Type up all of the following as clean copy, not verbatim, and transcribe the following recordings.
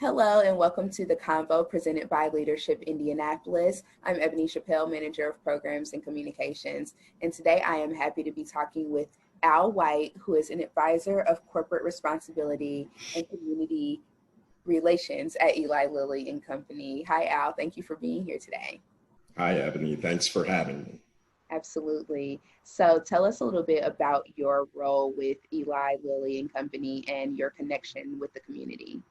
Hello and welcome to the Convo presented by Leadership Indianapolis. I'm Ebony Chappelle, Manager of Programs and Communications, and today I am happy to be talking with Al White, who is an advisor of corporate responsibility and community relations at Eli Lilly and Company. Hi, Al. Thank you for being here today. Hi, Ebony. Thanks for having me. Absolutely. So tell us a little bit about your role with Eli Lilly and Company and your connection with the community.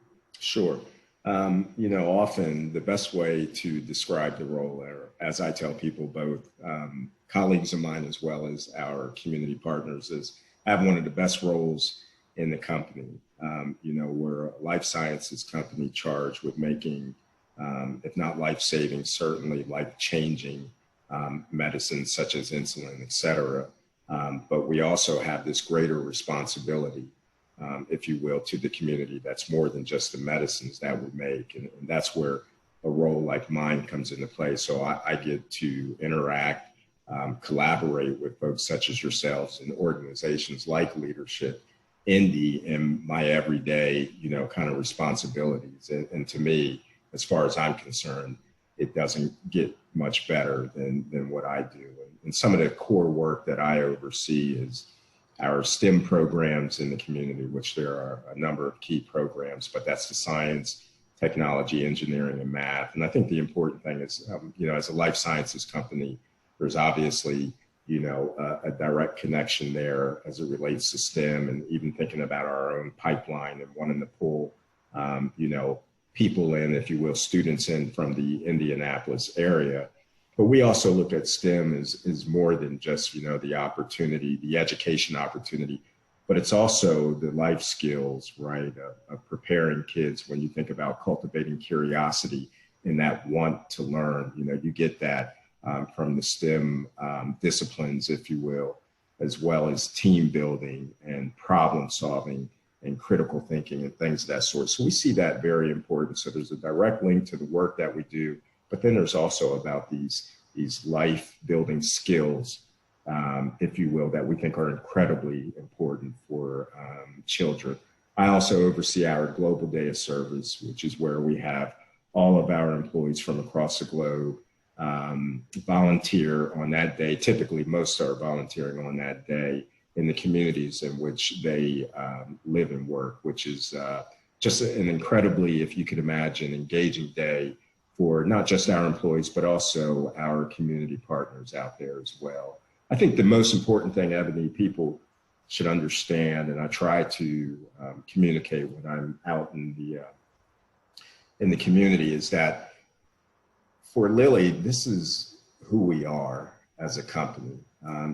Sure. Often the best way to describe the role, or as I tell people, both colleagues of mine as well as our community partners, is I have one of the best roles in the company. We're a life sciences company charged with making, if not life-saving, certainly life-changing medicines such as insulin, et cetera. But we also have this greater responsibility, if you will, to the community that's more than just the medicines that we make. And that's where a role like mine comes into play. So I get to interact, collaborate with folks such as yourselves and organizations like Leadership Indy in my everyday, kind of responsibilities. And to me, as far as I'm concerned, it doesn't get much better than what I do. And some of the core work that I oversee is our STEM programs in the community, which there are a number of key programs, but that's the science, technology, engineering, and math. And I think the important thing is, as a life sciences company, there's obviously, a direct connection there as it relates to STEM, and even thinking about our own pipeline and wanting to pull, people in, if you will, students in from the Indianapolis area. But we also look at STEM as more than just, the opportunity, the education opportunity, but it's also the life skills, right, of preparing kids. When you think about cultivating curiosity and that want to learn, you get that from the STEM disciplines, if you will, as well as team building and problem solving and critical thinking and things of that sort. So we see that very important. So there's a direct link to the work that we do, but then there's also about these life building skills, if you will, that we think are incredibly important for children. I also oversee our Global Day of Service, which is where we have all of our employees from across the globe volunteer on that day. Typically, most are volunteering on that day in the communities in which they live and work, which is just an incredibly, if you could imagine, engaging day for not just our employees, but also our community partners out there as well. I think the most important thing, Ebony, people should understand, and I try to communicate when I'm out in the community, is that for Lilly, this is who we are as a company.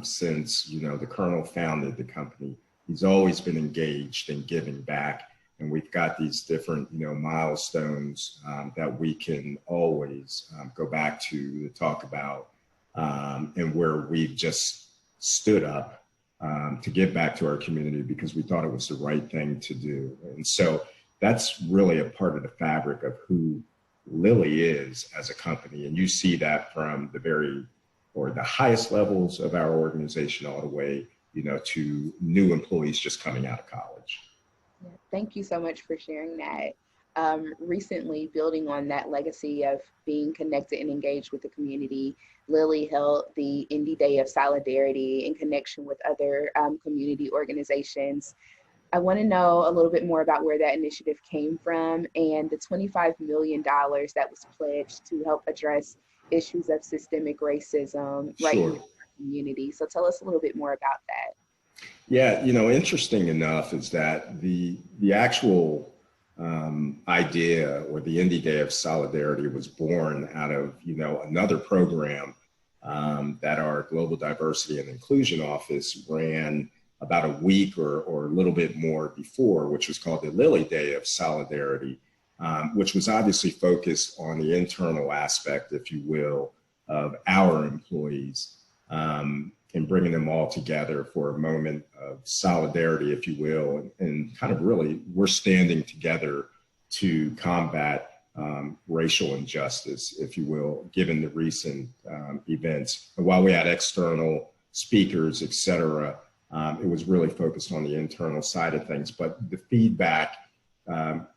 Since, the Colonel founded the company, he's always been engaged in giving back. And we've got these different, milestones that we can always go back to talk about, and where we've just stood up to give back to our community because we thought it was the right thing to do. And so that's really a part of the fabric of who Lilly is as a company. And you see that from the highest levels of our organization all the way, to new employees just coming out of college. Thank you so much for sharing that. Recently, building on that legacy of being connected and engaged with the community, Lilly held the Indy Day of Solidarity in connection with other community organizations. I want to know a little bit more about where that initiative came from and the $25 million that was pledged to help address issues of systemic racism right in our community. So tell us a little bit more about that. Yeah, interesting enough is that the actual idea, or the Indy Day of Solidarity, was born out of, another program that our Global Diversity and Inclusion Office ran about a week or a little bit more before, which was called the Lilly Day of Solidarity, which was obviously focused on the internal aspect, if you will, of our employees, and bringing them all together for a moment of solidarity, if you will, and kind of really, we're standing together to combat racial injustice, if you will, given the recent events. And while we had external speakers, et cetera, it was really focused on the internal side of things. But the feedback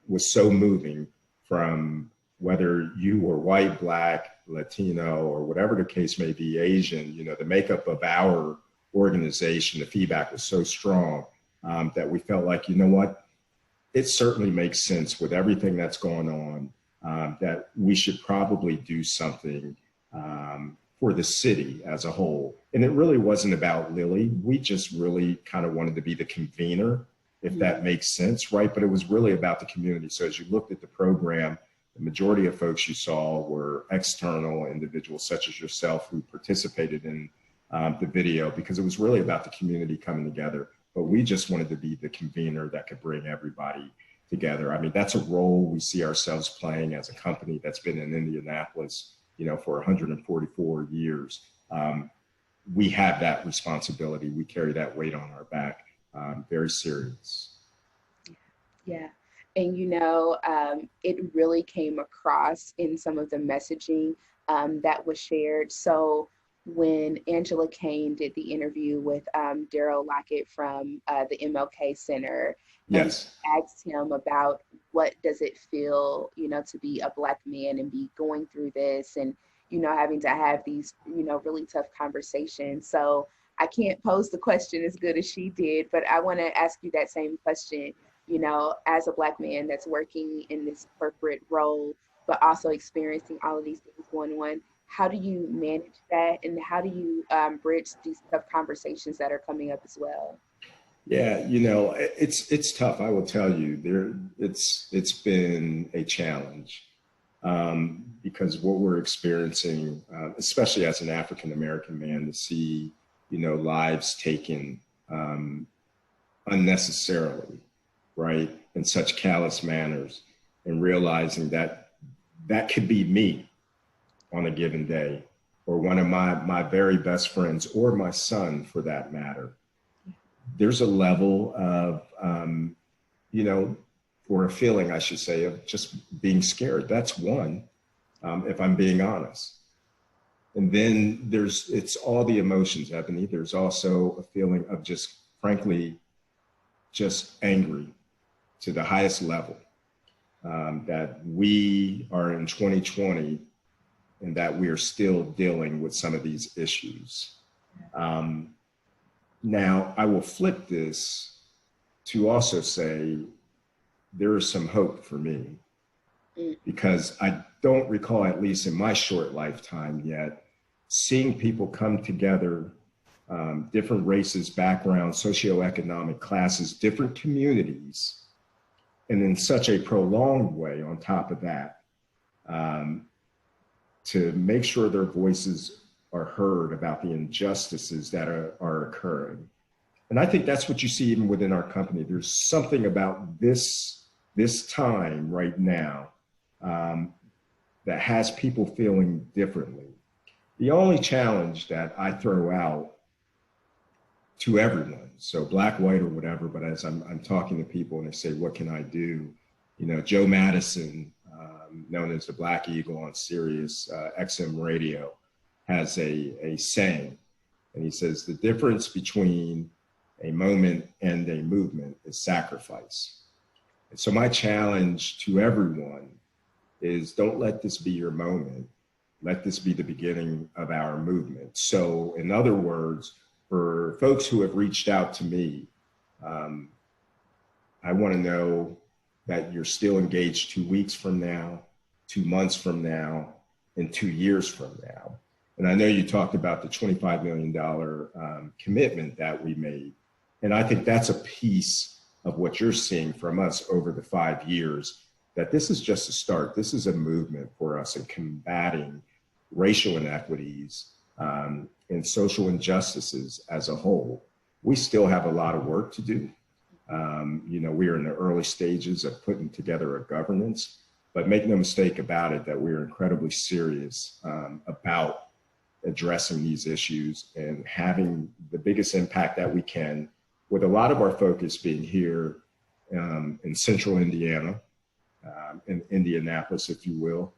was so moving from whether you were white, black, Latino, or whatever the case may be, Asian, you know, the makeup of our organization, the feedback was so strong that we felt like, you know what, it certainly makes sense with everything that's going on, that we should probably do something for the city as a whole. And it really wasn't about Lilly. We just really kind of wanted to be the convener, if that makes sense, right? But it was really about the community. So as you looked at the program, the majority of folks you saw were external individuals such as yourself who participated in the video, because it was really about the community coming together. But we just wanted to be the convener that could bring everybody together. I mean, that's a role we see ourselves playing as a company that's been in Indianapolis, you know, for 144 years. We have that responsibility. We carry that weight on our back. Very serious. Yeah. And, you know, it really came across in some of the messaging that was shared. So when Angela Kane did the interview with Daryl Lockett from the MLK Center, yes, and asked him about what does it feel, you know, to be a Black man and be going through this and, you know, having to have these, you know, really tough conversations. So I can't pose the question as good as she did, but I want to ask you that same question, you know, as a Black man that's working in this corporate role, but also experiencing all of these things going on. How do you manage that, and how do you bridge these tough conversations that are coming up as well? Yeah, you know, it's tough. I will tell you, it's been a challenge because what we're experiencing, especially as an African American man, to see, you know, lives taken unnecessarily, right, in such callous manners, and realizing that that could be me on a given day, or one of my very best friends, or my son for that matter. There's a level of, you know, or a feeling, I should say, of just being scared. That's one, if I'm being honest. And then it's all the emotions, Ebony. There's also a feeling of just, frankly, just angry to the highest level, that we are in 2020 and that we are still dealing with some of these issues. Now, I will flip this to also say there is some hope for me, because I don't recall, at least in my short lifetime yet, seeing people come together, different races, backgrounds, socioeconomic classes, different communities, and in such a prolonged way on top of that, to make sure their voices are heard about the injustices that are occurring. And I think that's what you see even within our company. There's something about this time right now that has people feeling differently. The only challenge that I throw out to everyone, so Black, white, or whatever, but as I'm talking to people and they say, what can I do? You know, Joe Madison, known as the Black Eagle on Sirius XM radio, has a saying, and he says, the difference between a moment and a movement is sacrifice. And so my challenge to everyone is, don't let this be your moment. Let this be the beginning of our movement. So in other words, for folks who have reached out to me, I want to know that you're still engaged 2 weeks from now, 2 months from now, and 2 years from now. And I know you talked about the $25 million commitment that we made. And I think that's a piece of what you're seeing from us over the 5 years, that this is just a start. This is a movement for us in combating racial inequities and social injustices as a whole. We still have a lot of work to do. You know, we are in the early stages of putting together a governance, but make no mistake about it that we're incredibly serious about addressing these issues and having the biggest impact that we can, with a lot of our focus being here in central Indiana, in Indianapolis, if you will.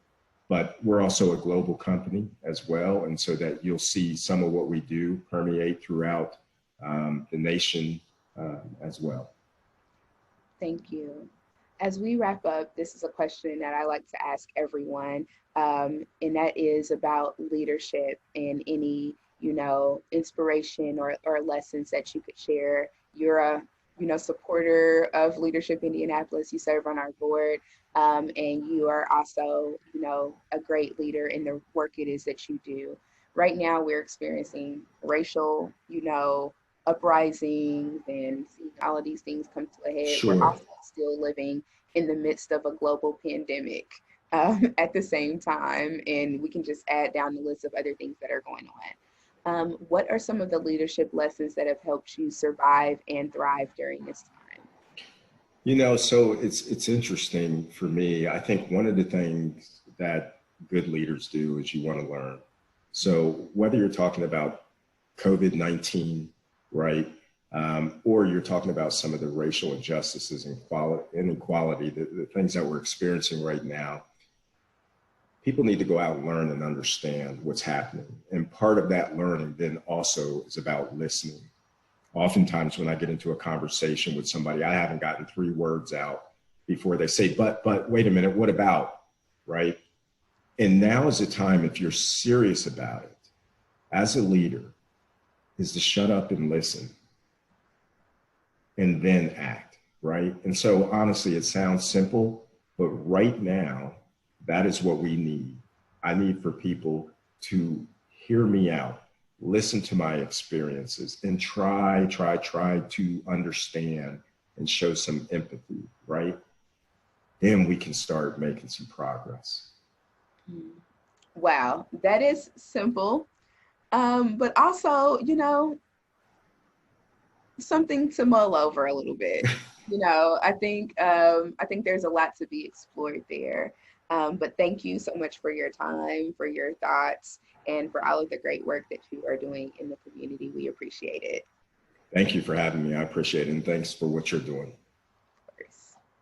But we're also a global company as well. And so that you'll see some of what we do permeate throughout the nation as well. Thank you. As we wrap up, this is a question that I like to ask everyone, and that is about leadership and any, inspiration or lessons that you could share. You're a, supporter of Leadership Indianapolis. You serve on our board, and you are also, a great leader in the work it is that you do. Right now, we're experiencing racial, uprisings and seeing all of these things come to a head. We're Sure. also still living in the midst of a global pandemic at the same time, and we can just add down the list of other things that are going on. What are some of the leadership lessons that have helped you survive and thrive during this time? So it's interesting for me. I think one of the things that good leaders do is you want to learn. So whether you're talking about COVID-19, right, or you're talking about some of the racial injustices and inequality, the things that we're experiencing right now, people need to go out and learn and understand what's happening. And part of that learning then also is about listening. Oftentimes when I get into a conversation with somebody, I haven't gotten 3 words out before they say, but wait a minute, what about, right? And now is the time, if you're serious about it, as a leader, is to shut up and listen and then act, right? And so honestly, it sounds simple, but right now, that is what we need. I need for people to hear me out, listen to my experiences, and try to understand and show some empathy, right? Then we can start making some progress. Wow, that is simple, but also, something to mull over a little bit. I think there's a lot to be explored there. But thank you so much for your time, for your thoughts, and for all of the great work that you are doing in the community. We appreciate it. Thank you for having me. I appreciate it. And thanks for what you're doing.